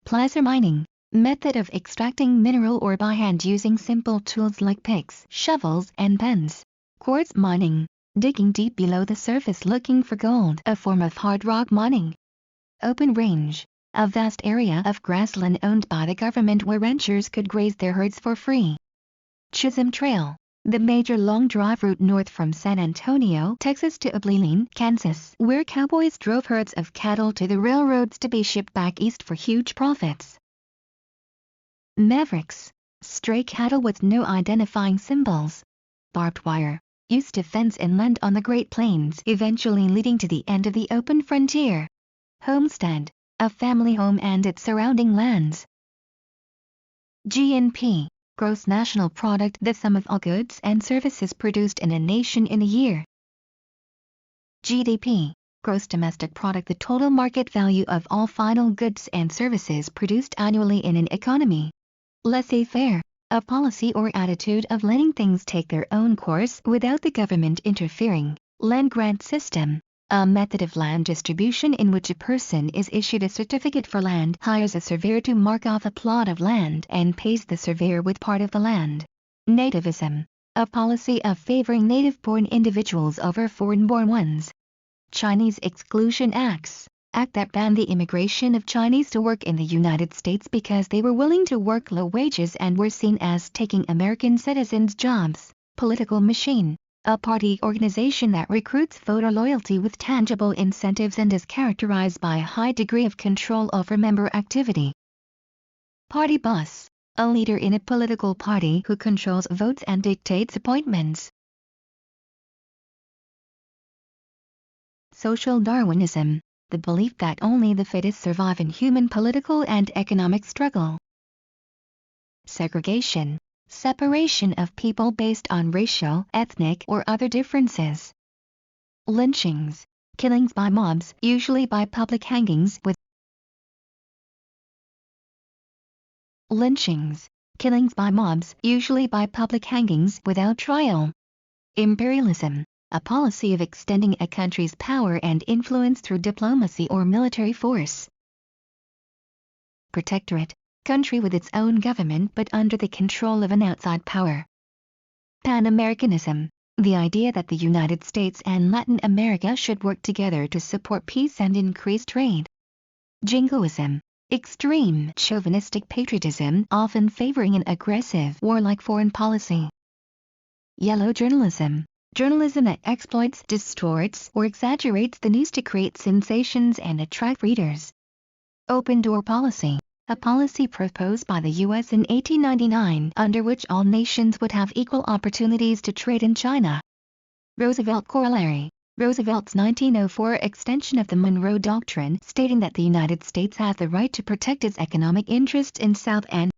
Placer mining, method of extracting mineral ore by hand using simple tools like picks, shovels, and pens. Quartz mining, digging deep below the surface looking for gold, a form of hard rock mining. Open range, a vast area of grassland owned by the government where ranchers could graze their herds for free. Chisholm Trail, the major long drive route north from San Antonio, Texas to Abilene, Kansas, where cowboys drove herds of cattle to the railroads to be shipped back east for huge profits. Mavericks, stray cattle with no identifying symbols. Barbed wire, used to fence inland on the Great Plains, eventually leading to the end of the open frontier. Homestead, a family home and its surrounding lands. GNP, gross national product, the sum of all goods and services produced in a nation in a year. GDP, gross domestic product, the total market value of all final goods and services produced annually in an economy. Laissez-faire, a policy or attitude of letting things take their own course without the government interfering. Land grant system, a method of land distribution in which a person is issued a certificate for land, hires a surveyor to mark off a plot of land, and pays the surveyor with part of the land. Nativism, a policy of favoring native-born individuals over foreign-born ones. Chinese Exclusion Acts, act that banned the immigration of Chinese to work in the United States because they were willing to work low wages and were seen as taking American citizens' jobs. Political machine, a party organization that recruits voter loyalty with tangible incentives and is characterized by a high degree of control over member activity. Party boss, a leader in a political party who controls votes and dictates appointments. Social Darwinism, the belief that only the fittest survive in human political and economic struggle. Segregation, separation of people based on racial, ethnic, or other differences. Lynchings, killings by mobs, usually by public hangings with Lynchings, killings by mobs, usually by public hangings without trial. Imperialism, a policy of extending a country's power and influence through diplomacy or military force. Protectorate, country with its own government but under the control of an outside power. Pan-Americanism, the idea that the United States and Latin America should work together to support peace and increase trade. Jingoism, extreme chauvinistic patriotism often favoring an aggressive, warlike foreign policy. Yellow journalism, journalism that exploits, distorts, or exaggerates the news to create sensations and attract readers. Open door policy, a policy proposed by the U.S. in 1899 under which all nations would have equal opportunities to trade in China. Roosevelt corollary, Roosevelt's 1904 extension of the Monroe Doctrine stating that the United States has the right to protect its economic interests in South and